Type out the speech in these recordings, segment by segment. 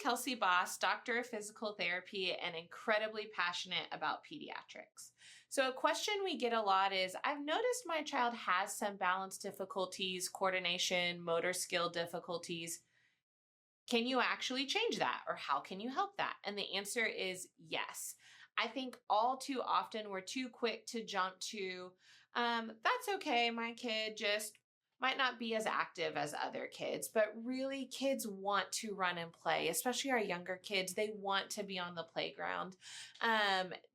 Kelsey Boss, doctor of physical therapy and incredibly passionate about pediatrics. So a question we get a lot is, I've noticed my child has some balance difficulties, coordination, motor skill difficulties. Can you actually change that? Or how can you help that? And the answer is yes. I think all too often we're too quick to jump to, that's okay, my kid just might not be as active as other kids, but really kids want to run and play, especially our younger kids. They want to be on the playground.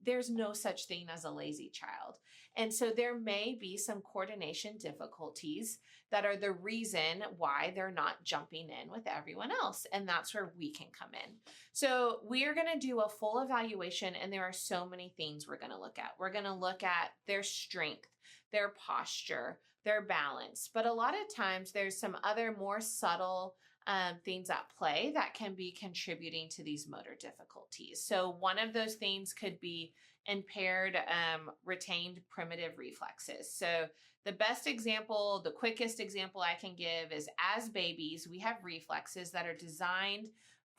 There's no such thing as a lazy child. And so there may be some coordination difficulties that are the reason why they're not jumping in with everyone else. And that's where we can come in. So we are going to do a full evaluation, and there are so many things we're going to look at. We're going to look at their strength, their posture, their balance. But a lot of times there's some other more subtle things at play that can be contributing to these motor difficulties. So one of those things could be impaired retained primitive reflexes. So the best example, the quickest example I can give is, as babies, we have reflexes that are designed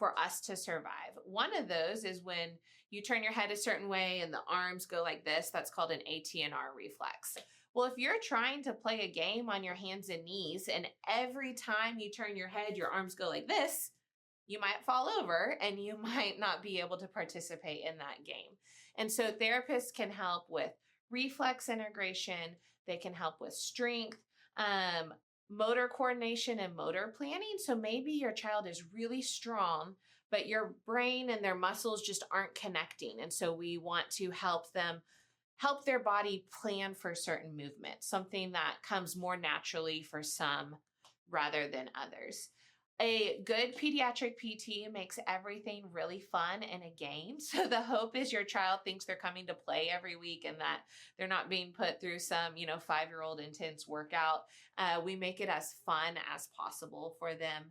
for us to survive. One of those is when you turn your head a certain way and the arms go like this. That's called an ATNR reflex. Well, if you're trying to play a game on your hands and knees, and every time you turn your head, your arms go like this, you might fall over and you might not be able to participate in that game. And so therapists can help with reflex integration. They can help with strength, motor coordination, and motor planning. So maybe your child is really strong, but your brain and their muscles just aren't connecting. And so we want to help their body plan for certain movements, something that comes more naturally for some rather than others. A good pediatric PT makes everything really fun and a game. So the hope is your child thinks they're coming to play every week and that they're not being put through some, 5-year-old intense workout. We make it as fun as possible for them.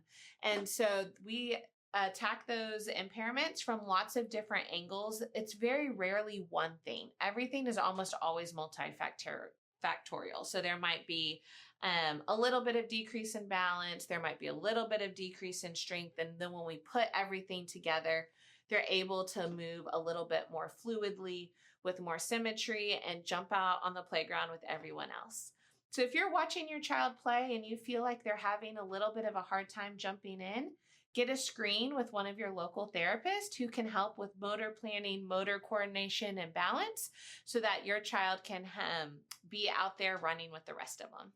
And so we attack those impairments from lots of different angles. It's very rarely one thing. Everything is almost always multifactorial. So there might be a little bit of decrease in balance. There might be a little bit of decrease in strength. And then when we put everything together, they're able to move a little bit more fluidly with more symmetry and jump out on the playground with everyone else. So if you're watching your child play and you feel like they're having a little bit of a hard time jumping in, get a screen with one of your local therapists who can help with motor planning, motor coordination, and balance so that your child can be out there running with the rest of them.